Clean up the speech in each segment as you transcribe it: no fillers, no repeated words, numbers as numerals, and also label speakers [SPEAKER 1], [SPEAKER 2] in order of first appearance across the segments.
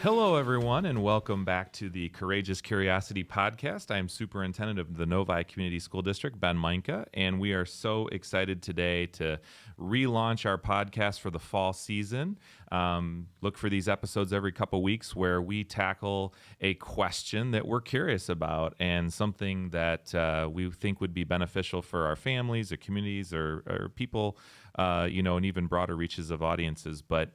[SPEAKER 1] Hello, everyone, and welcome back to the Courageous Curiosity podcast. I am Superintendent of the Novi Community School District, Ben Mainka, and we are so excited today to relaunch our podcast for the fall season. Look for these episodes every couple weeks where we tackle a question that we're curious about and something that we think would be beneficial for our families or communities or people, and even broader reaches of audiences. But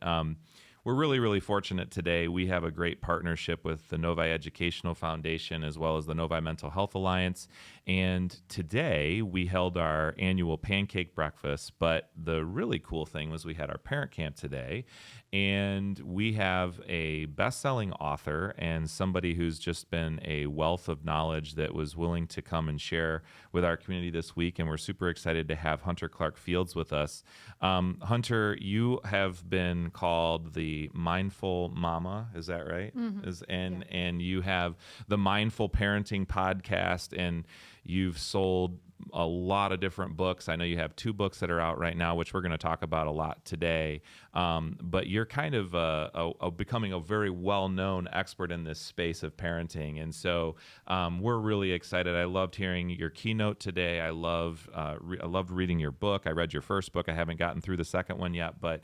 [SPEAKER 1] we're really, really fortunate today. We have a great partnership with the Novi Educational Foundation as well as the Novi Mental Health Alliance. And today we held our annual pancake breakfast. But the really cool thing was we had our parent camp today. And we have a best-selling author and somebody who's just been a wealth of knowledge that was willing to come and share with our community this week. And we're super excited to have Hunter Clarke-Fields with us. Hunter, you have been called the Mindful Mama, is that right?
[SPEAKER 2] Mm-hmm.
[SPEAKER 1] And you have the Mindful Parenting podcast, and you've sold a lot of different books. I know you have 2 books that are out right now, which we're going to talk about a lot today. But you're kind of becoming a very well-known expert in this space of parenting. And so we're really excited. I loved hearing your keynote today. I loved reading your book. I read your first book. I haven't gotten through the second one yet, but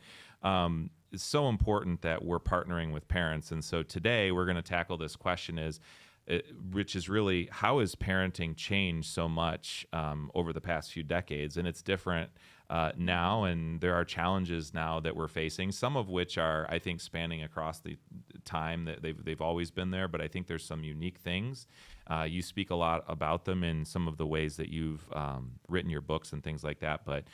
[SPEAKER 1] it's so important that we're partnering with parents. And so today we're going to tackle this question which is really, how has parenting changed so much over the past few decades? And it's different now, and there are challenges now that we're facing, some of which are, I think, spanning across the time that they've always been there, but I think there's some unique things. You speak a lot about them in some of the ways that you've written your books and things like that, but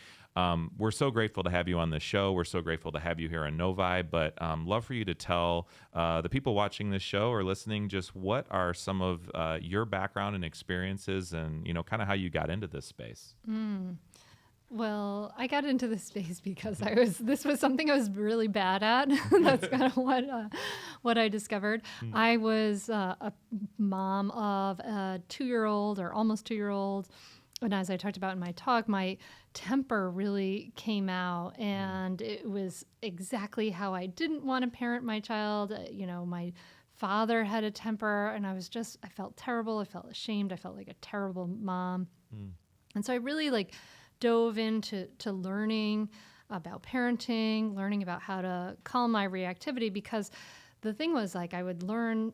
[SPEAKER 1] we're so grateful to have you on the show. We're so grateful to have you here in Novi, but love for you to tell the people watching this show or listening just what are some of your background and experiences and, kind of how you got into this space.
[SPEAKER 2] Well, I got into this space because this was something I was really bad at. That's kind of what I discovered. I was a mom of a 2-year-old or almost 2-year-old. And as I talked about in my talk, my temper really came out, and it was exactly how I didn't want to parent my child. My father had a temper, and I felt terrible. I felt ashamed. I felt like a terrible mom. And so I really dove into learning about parenting, learning about how to calm my reactivity, because the thing was I would learn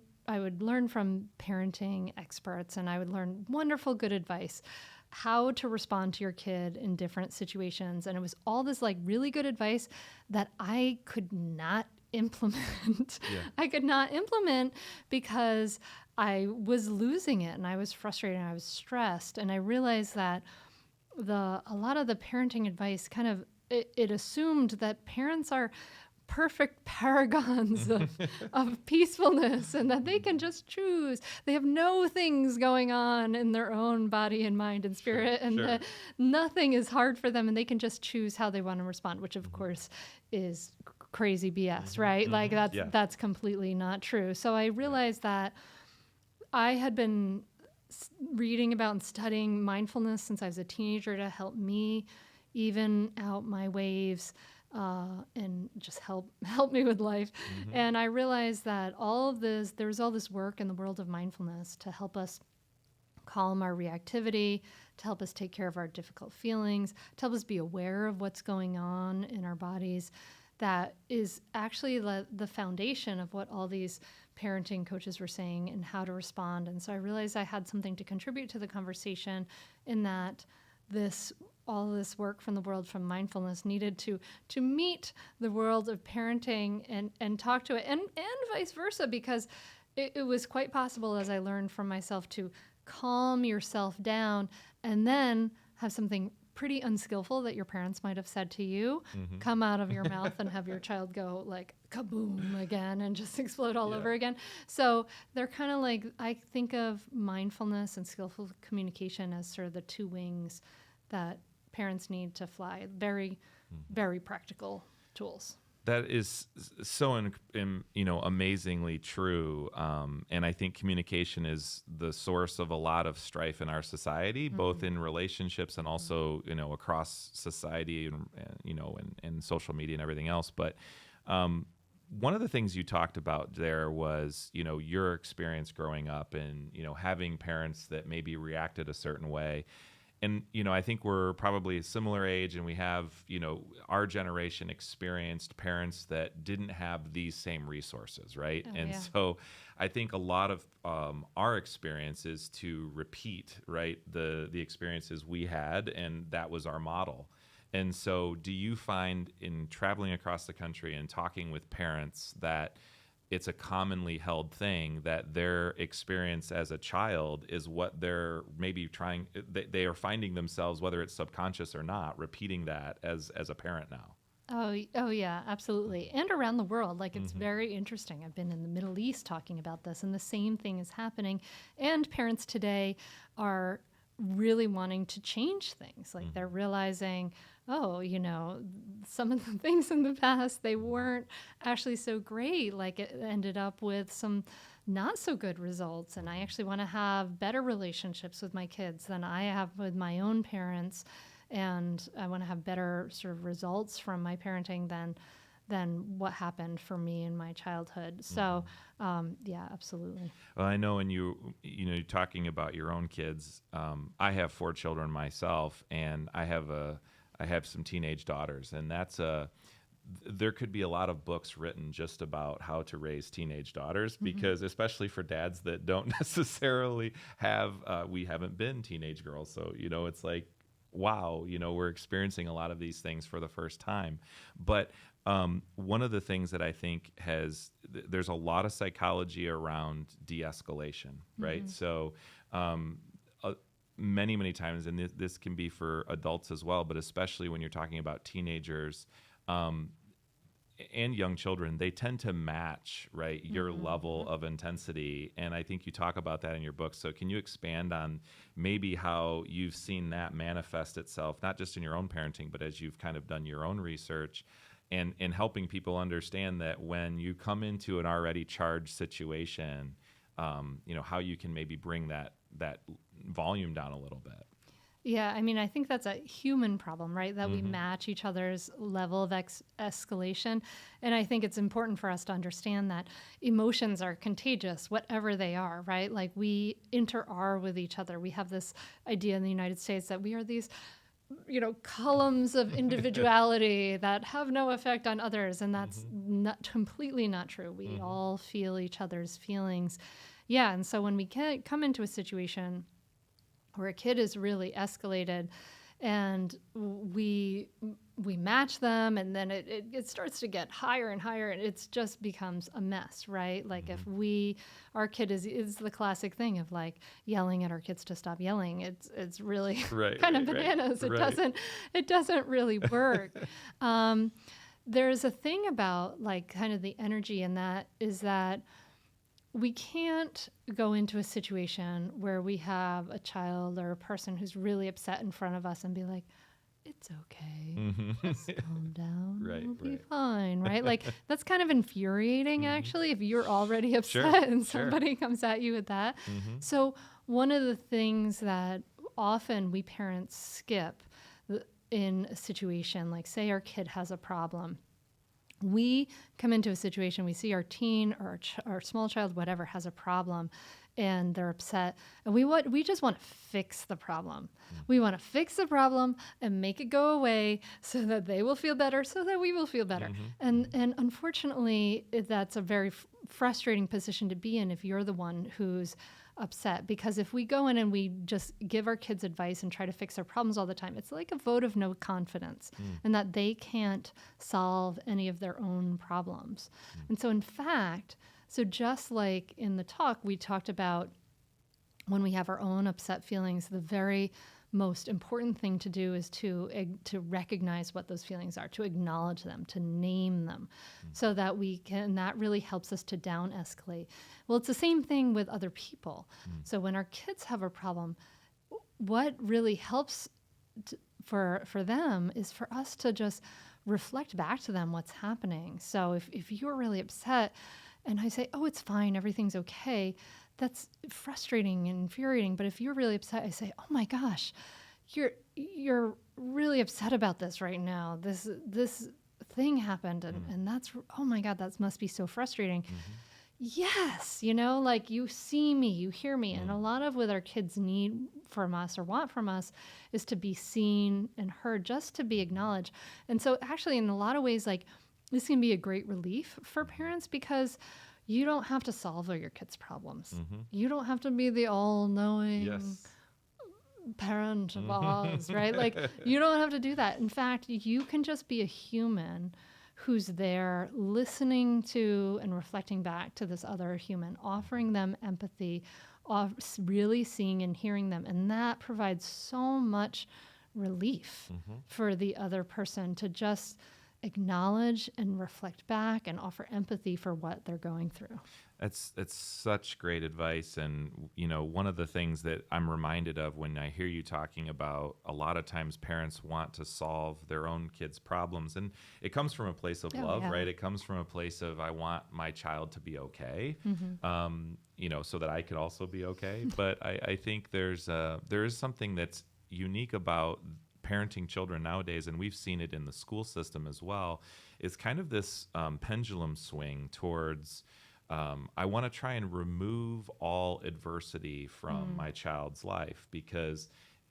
[SPEAKER 2] from parenting experts, and I would learn wonderful, good advice, how to respond to your kid in different situations. And it was all this really good advice that I could not implement.
[SPEAKER 1] Yeah.
[SPEAKER 2] I could not implement because I was losing it, and I was frustrated, and I was stressed. And I realized that a lot of the parenting advice it assumed that parents are perfect paragons of peacefulness, and that they can just choose. They have no things going on in their own body and mind and spirit, and that nothing is hard for them, and they can just choose how they want to respond, which of course is crazy BS, right? That's completely not true. So I realized that I had been reading about and studying mindfulness since I was a teenager to help me even out my waves and just help me with life. And I realized that there was all this work in the world of mindfulness to help us calm our reactivity, to help us take care of our difficult feelings, to help us be aware of what's going on in our bodies. That is actually the foundation of what all these parenting coaches were saying and how to respond. And so I realized I had something to contribute to the conversation, in that all this work from the world from mindfulness needed to meet the world of parenting and talk to it, and vice versa, because it was quite possible, as I learned from myself, to calm yourself down and then have something pretty unskillful that your parents might have said to you come out of your mouth and have your child go kaboom again and just explode all over again. So they're kind of I think of mindfulness and skillful communication as sort of the 2 wings that parents need to fly. Very, very practical tools.
[SPEAKER 1] That is so, amazingly true. And I think communication is the source of a lot of strife in our society, both in relationships and also, across society and social media and everything else. But one of the things you talked about there was, your experience growing up and, having parents that maybe reacted a certain way. And, I think we're probably a similar age, and we have, our generation experienced parents that didn't have these same resources, right?
[SPEAKER 2] Oh,
[SPEAKER 1] And
[SPEAKER 2] yeah.
[SPEAKER 1] so I think a lot of our experience is to repeat, right, the experiences we had, and that was our model. And so do you find in traveling across the country and talking with parents that it's a commonly held thing that their experience as a child is what they're maybe they are finding themselves, whether it's subconscious or not, repeating that as a parent now?
[SPEAKER 2] Oh yeah, absolutely. And around the world, like it's very interesting. I've been in the Middle East talking about this, and the same thing is happening. And parents today are really wanting to change things. Like they're realizing, some of the things in the past, they weren't actually so great. Like it ended up with some not so good results. And I actually want to have better relationships with my kids than I have with my own parents. And I want to have better sort of results from my parenting than what happened for me in my childhood. So, yeah, absolutely.
[SPEAKER 1] Well, I know, and you're talking about your own kids. I have 4 children myself, and I have some teenage daughters, and there could be a lot of books written just about how to raise teenage daughters, because especially for dads that don't necessarily we haven't been teenage girls. So, it's like, wow, we're experiencing a lot of these things for the first time. But one of the things that I think there's a lot of psychology around de-escalation, right? So many, many times, and this can be for adults as well, but especially when you're talking about teenagers and young children, they tend to match, right, your level of intensity. And I think you talk about that in your book. So can you expand on maybe how you've seen that manifest itself, not just in your own parenting, but as you've kind of done your own research, and helping people understand that when you come into an already charged situation, how you can maybe bring that volume down a little bit?
[SPEAKER 2] Yeah, I mean, I think that's a human problem, right? That we match each other's level of escalation. And I think it's important for us to understand that emotions are contagious, whatever they are, right? Like we inter-are with each other. We have this idea in the United States that we are these columns of individuality that have no effect on others. And that's completely not true. We all feel each other's feelings. Yeah, and so when we come into a situation where a kid is really escalated and we match them, and then it starts to get higher and higher, and it just becomes a mess, right? Like if our kid is the classic thing of like yelling at our kids to stop yelling. It's really kind of bananas. It doesn't really work. There's a thing about like kind of the energy in that is that we can't go into a situation where we have a child or a person who's really upset in front of us and be like, it's okay, just calm down, we'll be fine, right? Like that's kind of infuriating actually if you're already upset and somebody comes at you with that. So one of the things that often we parents skip in a situation, like say our kid has a problem, we come into a situation, we see our teen or our small child, whatever, has a problem, and they're upset, and we just want to fix the problem. We want to fix the problem and make it go away so that they will feel better, so that we will feel better. And unfortunately, that's a very frustrating position to be in if you're the one who's upset, because if we go in and we just give our kids advice and try to fix their problems all the time, it's like a vote of no confidence and that they can't solve any of their own problems. And so in fact, just like in the talk, we talked about when we have our own upset feelings, the very most important thing to do is to recognize what those feelings are, to acknowledge them, to name them, so that that really helps us to down escalate. Well, it's the same thing with other people. So when our kids have a problem, what really helps for them is for us to just reflect back to them what's happening. So if you're really upset and I say, oh, it's fine, everything's okay, that's frustrating and infuriating. But if you're really upset, I say, oh my gosh, you're really upset about this right now. This thing happened. And that's, oh my God, that must be so frustrating. Yes, like you see me, you hear me. And a lot of what our kids need from us or want from us is to be seen and heard, just to be acknowledged. And so actually in a lot of ways, like this can be a great relief for parents because you don't have to solve all your kids' problems. You don't have to be the all-knowing parent of Oz, right? Like you don't have to do that. In fact, you can just be a human who's there listening to and reflecting back to this other human, offering them empathy, really seeing and hearing them. And that provides so much relief for the other person to just acknowledge and reflect back and offer empathy for what they're going through.
[SPEAKER 1] It's such great advice. And, one of the things that I'm reminded of when I hear you talking about a lot of times parents want to solve their own kids' problems. And it comes from a place of love, right? It comes from a place of, I want my child to be okay, so that I could also be okay. But I think there is something that's unique about parenting children nowadays, and we've seen it in the school system as well, is kind of this pendulum swing towards I want to try and remove all adversity from my child's life, because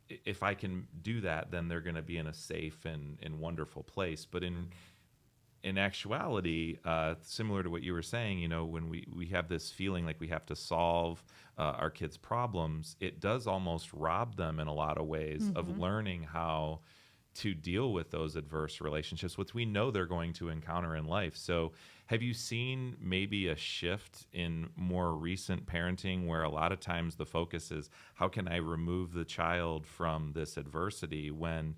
[SPEAKER 1] if I can do that, then they're going to be in a safe and wonderful place. But in actuality, similar to what you were saying, when we have this feeling like we have to solve our kids' problems, it does almost rob them in a lot of ways of learning how to deal with those adverse relationships, which we know they're going to encounter in life. So have you seen maybe a shift in more recent parenting where a lot of times the focus is, how can I remove the child from this adversity, when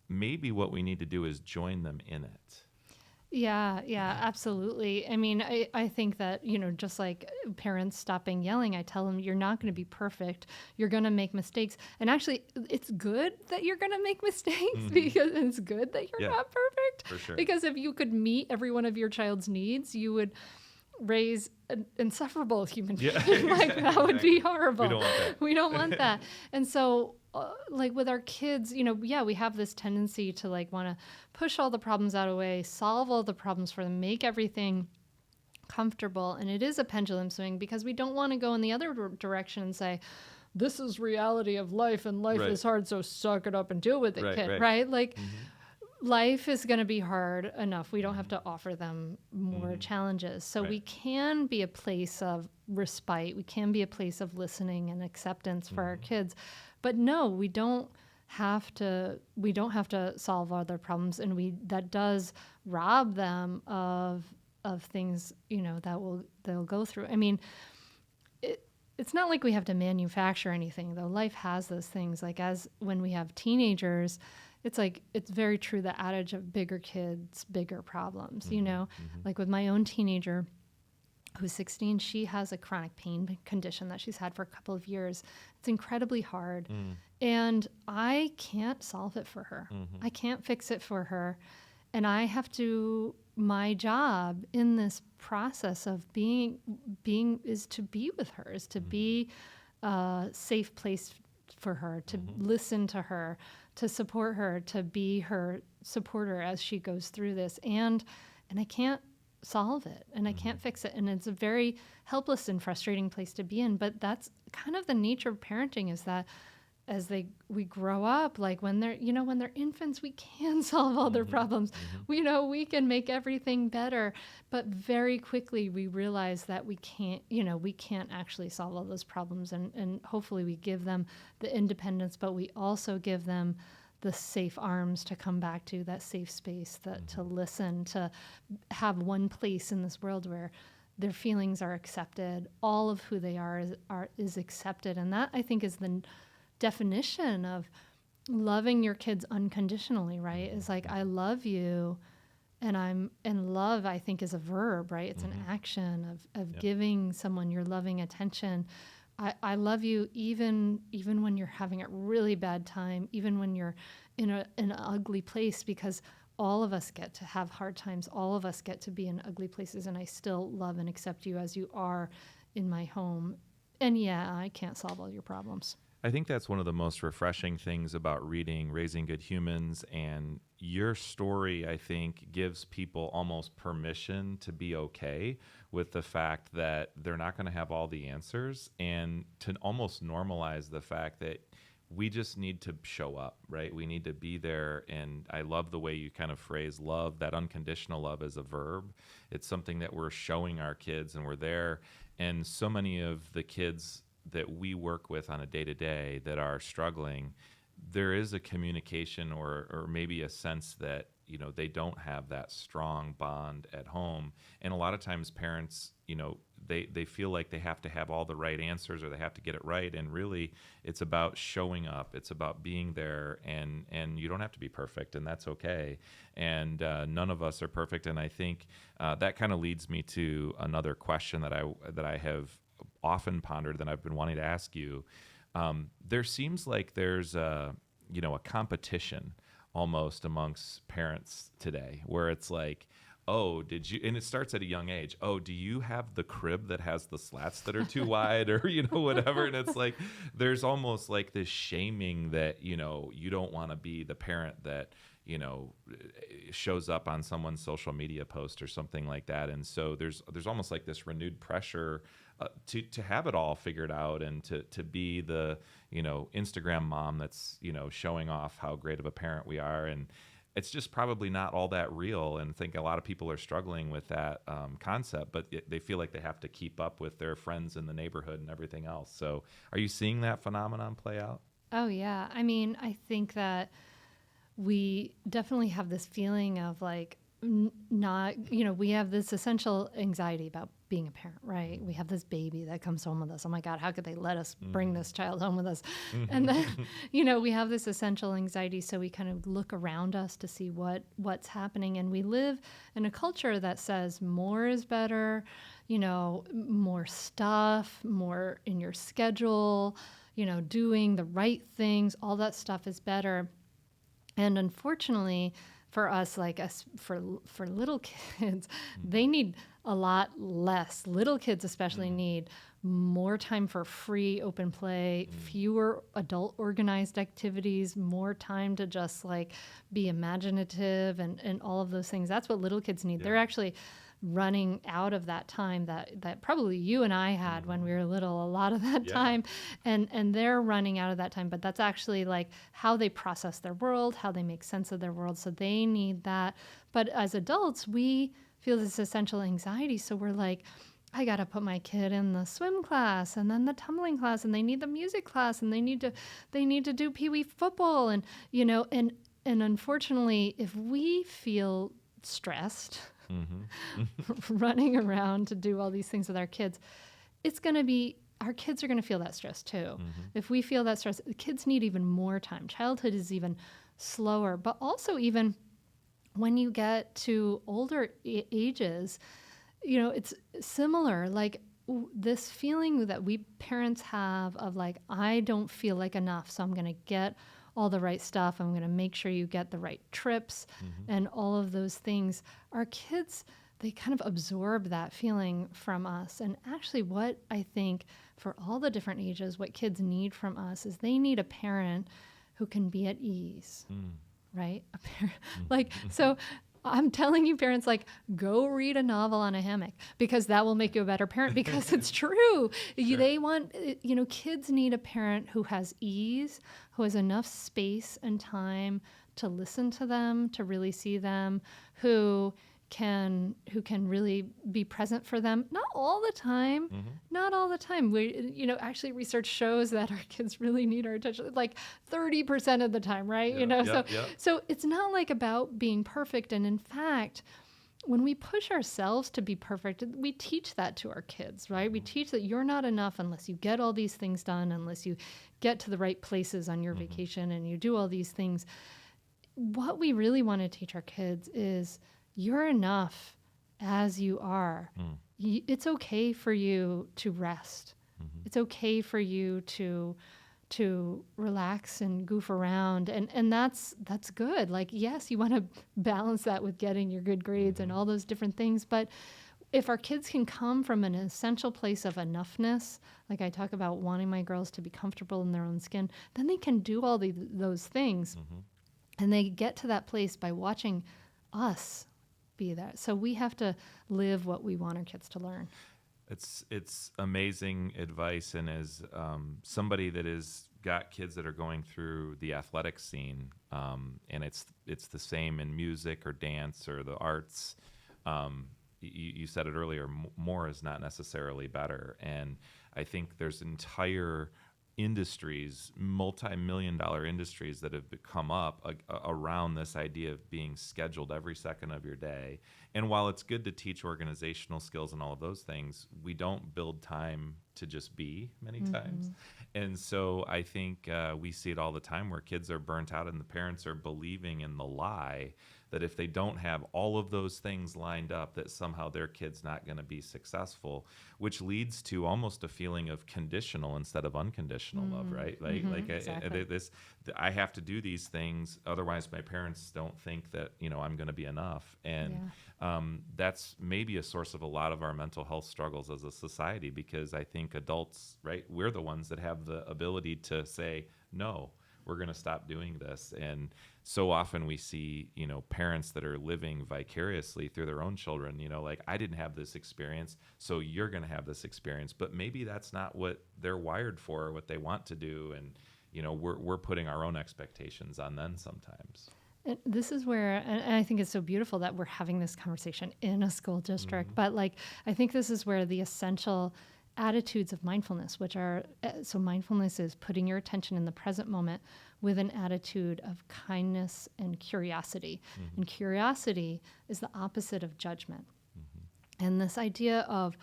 [SPEAKER 1] maybe what we need to do is join them in it?
[SPEAKER 2] Yeah, absolutely. I mean, I think that, just like parents stopping yelling, I tell them, you're not going to be perfect. You're going to make mistakes. And actually, it's good that you're going to make mistakes because it's good that you're not perfect.
[SPEAKER 1] For sure.
[SPEAKER 2] Because if you could meet every one of your child's needs, you would raise an insufferable human being. Like that would be horrible. We don't want that. And so like with our kids, we have this tendency to like want to push all the problems out of the way, solve all the problems for them, make everything comfortable. And it is a pendulum swing because we don't want to go in the other direction and say, this is reality of life and life is hard, so suck it up and deal with it, kid, right? Like life is going to be hard enough. We don't have to offer them more challenges. So we can be a place of respite. We can be a place of listening and acceptance for our kids. But no, we don't have to solve all their problems, and that does rob them of things, they'll go through. I mean, it's not like we have to manufacture anything, though. Life has those things. Like when we have teenagers, it's very true, the adage of bigger kids, bigger problems, Like with my own teenager who's 16, she has a chronic pain condition that she's had for a couple of years. It's incredibly hard. And I can't solve it for her. I can't fix it for her. And I have to, my job in this process of being is to be with her, is to be a safe place for her, to listen to her, to support her, to be her supporter as she goes through this. And I can't solve it, and I can't fix it. And it's a very helpless and frustrating place to be in. But that's kind of the nature of parenting, is that as we grow up, like when they're infants, we can solve all their problems. We can make everything better. But very quickly we realize that we can't actually solve all those problems. And hopefully we give them the independence, but we also give them the safe arms to come back to, that safe space, to listen, to have one place in this world where their feelings are accepted, all of who they are is accepted. And that, I think, is the definition of loving your kids unconditionally, right? Is like, I love you, and love, I think, is a verb, right? It's an action of giving someone your loving attention. I love you even when you're having a really bad time, even when you're in an ugly place, because all of us get to have hard times. All of us get to be in ugly places, and I still love and accept you as you are in my home. And I can't solve all your problems.
[SPEAKER 1] I think that's one of the most refreshing things about reading Raising Good Humans and your story, I think, gives people almost permission to be okay with the fact that they're not going to have all the answers, and to almost normalize the fact that we just need to show up, right? We need to be there. And I love the way you kind of phrase love, that unconditional love as a verb. It's something that we're showing our kids, and we're there. And so many of the kids that we work with on a day-to-day that are struggling, there is a communication or maybe a sense that, you know, they don't have that strong bond at home. And a lot of times parents, you know, they feel like they have to have all the right answers, or they have to get it right. And really, it's about showing up. It's about being there, and you don't have to be perfect, and that's okay. And none of us are perfect. And I think that kind of leads me to another question that I have often pondered, that I've been wanting to ask you. There seems like there's a competition almost amongst parents today, where it's like, oh, did you, and it starts at a young age. Oh, do you have the crib that has the slats that are too wide, or, whatever. And it's like, there's almost like this shaming that, you don't want to be the parent that, shows up on someone's social media post or something like that. And so there's almost like this renewed pressure to have it all figured out, and to be the, Instagram mom that's, showing off how great of a parent we are. And it's just probably not all that real. And I think a lot of people are struggling with that concept, but they feel like they have to keep up with their friends in the neighborhood and everything else. So are you seeing that phenomenon play out?
[SPEAKER 2] Oh, yeah. I mean, I think that we definitely have this feeling of like, we have this essential anxiety about being a parent, right? We have this baby that comes home with us. Oh my God, how could they let us bring this child home with us? And then, we have this essential anxiety. So we kind of look around us to see what's happening. And we live in a culture that says more is better, more stuff, more in your schedule, doing the right things, all that stuff is better. And unfortunately, for us, for little kids, they need a lot less. Little kids especially need more time for free open play, fewer adult organized activities, more time to just be imaginative and all of those things. That's what little kids need. Yeah. They're actually running out of that time that probably you and I had when we were little, a lot of that time, and they're running out of that time. But that's actually how they process their world, how they make sense of their world. So they need that. But as adults, we feel this essential anxiety. So we're like, I got to put my kid in the swim class and then the tumbling class, and they need the music class, and they need to do Pee Wee football, and unfortunately, if we feel stressed running around to do all these things with our kids, our kids are going to feel that stress too. If we feel that stress, the kids need even more time. Childhood is even slower, but also even when you get to older ages, it's similar. This feeling that we parents have of I don't feel like enough, so I'm going to get all the right stuff. I'm going to make sure you get the right trips and all of those things. Our kids, they kind of absorb that feeling from us. And actually what I think for all the different ages, what kids need from us is they need a parent who can be at ease, right? A parent, so I'm telling you, parents, go read a novel on a hammock, because that will make you a better parent, because it's true. Sure. They want, kids need a parent who has ease, who has enough space and time to listen to them, to really see them, who can really be present for them. Not all the time, not all the time. We, actually research shows that our kids really need our attention, 30% of the time, right? So it's not about being perfect. And in fact, when we push ourselves to be perfect, we teach that to our kids, right? We teach that you're not enough unless you get all these things done, unless you get to the right places on your vacation and you do all these things. What we really want to teach our kids is you're enough as you are. It's okay for you to rest. It's okay for you to relax and goof around. And that's good. Yes, you want to balance that with getting your good grades and all those different things. But if our kids can come from an essential place of enoughness, like I talk about wanting my girls to be comfortable in their own skin, then they can do all those things. And they get to that place by watching us be there. So we have to live what we want our kids to learn.
[SPEAKER 1] It's amazing advice, and as somebody that has got kids that are going through the athletic scene, and it's the same in music or dance or the arts. You said it earlier, more is not necessarily better, and I think there's entire industries, multi-million-dollar industries that have come up around this idea of being scheduled every second of your day. And while it's good to teach organizational skills and all of those things, we don't build time to just be many times. And so I think we see it all the time where kids are burnt out and the parents are believing in the lie that if they don't have all of those things lined up, that somehow their kid's not going to be successful, which leads to almost a feeling of conditional instead of unconditional love, right?
[SPEAKER 2] Exactly.
[SPEAKER 1] I have to do these things, otherwise my parents don't think that I'm going to be enough, and that's maybe a source of a lot of our mental health struggles as a society, because I think adults, right, we're the ones that have the ability to say no. We're going to stop doing this. And so often we see, parents that are living vicariously through their own children, like, I didn't have this experience, so you're going to have this experience. But maybe that's not what they're wired for, or what they want to do. And, we're putting our own expectations on them sometimes.
[SPEAKER 2] And this is where, and I think it's so beautiful that we're having this conversation in a school district, but I think this is where the essential attitudes of mindfulness, which are, so mindfulness is putting your attention in the present moment with an attitude of kindness and curiosity. And curiosity is the opposite of judgment. And this idea of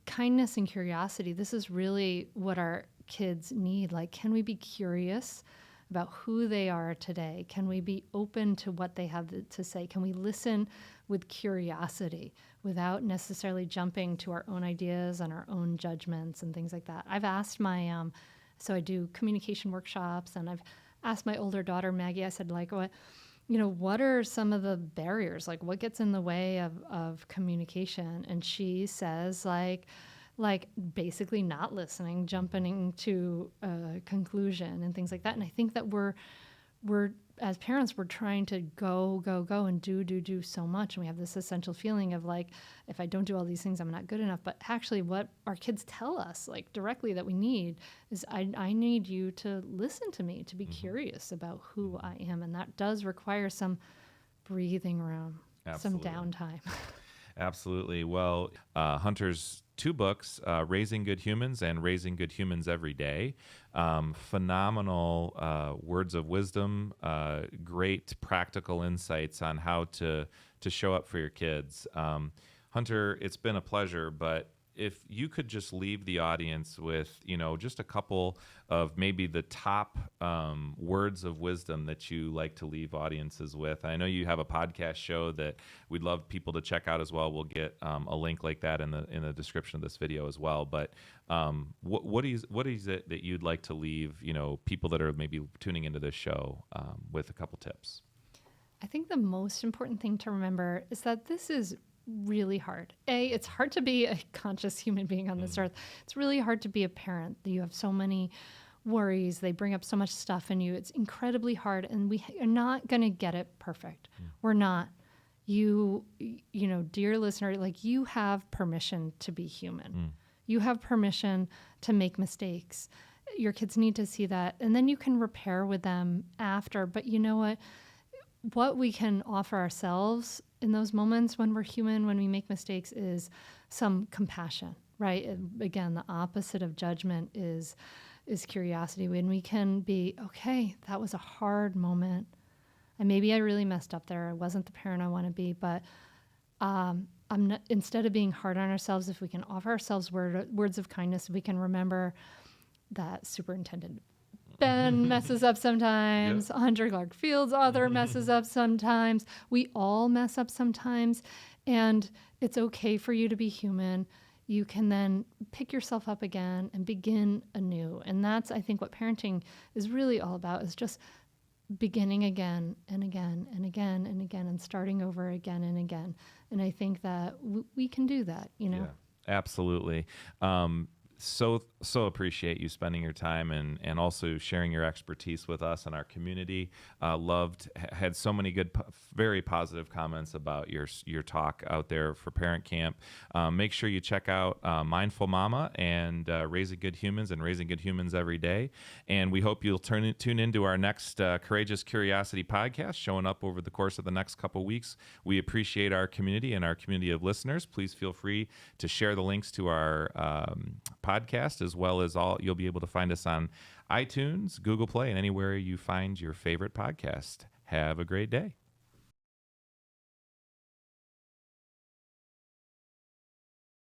[SPEAKER 2] kindness and curiosity, this is really what our kids need. Like, can we be curious about who they are today? Can we be open to what they have to say? Can we listen with curiosity without necessarily jumping to our own ideas and our own judgments and things like that? I've asked my, so I do communication workshops, and I've asked my older daughter, Maggie, I said, what are some of the barriers? Like, what gets in the way of communication? And she says, like basically not listening, jumping to a conclusion and things like that. And I think that we're as parents, we're trying to go and do so much. And we have this essential feeling of like, if I don't do all these things, I'm not good enough. But actually what our kids tell us, like directly, that we need is I need you to listen to me, to be curious about who I am. And that does require some breathing room, some downtime.
[SPEAKER 1] Absolutely. Well, Hunter's two books, Raising Good Humans and Raising Good Humans Every Day. Phenomenal words of wisdom, great practical insights on how to show up for your kids. Hunter, it's been a pleasure, but if you could just leave the audience with, just a couple of maybe the top words of wisdom that you like to leave audiences with. I know you have a podcast show that we'd love people to check out as well. We'll get a link like that in the description of this video as well. But what is it that you'd like to leave, people that are maybe tuning into this show with a couple tips?
[SPEAKER 2] I think the most important thing to remember is that this is really hard. It's hard to be a conscious human being on this earth. It's really hard to be a parent. You have so many worries. They bring up so much stuff in you. It's incredibly hard, and we are not going to get it perfect. We're not. You know, dear listener, like, you have permission to be human. You have permission to make mistakes. Your kids need to see that, and then you can repair with them after. But you know what? What we can offer ourselves in those moments when we're human, when we make mistakes, is some compassion, right? And again, the opposite of judgment is curiosity. When we can be, okay, that was a hard moment, and maybe I really messed up there. I wasn't the parent I want to be, but I'm not, instead of being hard on ourselves, if we can offer ourselves words of kindness, we can remember that Superintendent Ben messes up sometimes. Yep. Hunter Clarke-Fields, author, messes up sometimes. We all mess up sometimes. And it's okay for you to be human. You can then pick yourself up again and begin anew. And that's, I think, what parenting is really all about, is just beginning again and again and again and again and starting over again and again. And I think that we can do that,
[SPEAKER 1] Yeah, absolutely. so appreciate you spending your time and also sharing your expertise with us and our community. Had so many good, very positive comments about your talk out there for Parent Camp. Make sure you check out Mindful Mama and Raising Good Humans and Raising Good Humans Every Day. And we hope you'll tune into our next Courageous Curiosity podcast, showing up over the course of the next couple weeks. We appreciate our community and our community of listeners. Please feel free to share the links to our podcast, as well as you'll be able to find us on iTunes, Google Play, and anywhere you find your favorite podcast. Have a great day.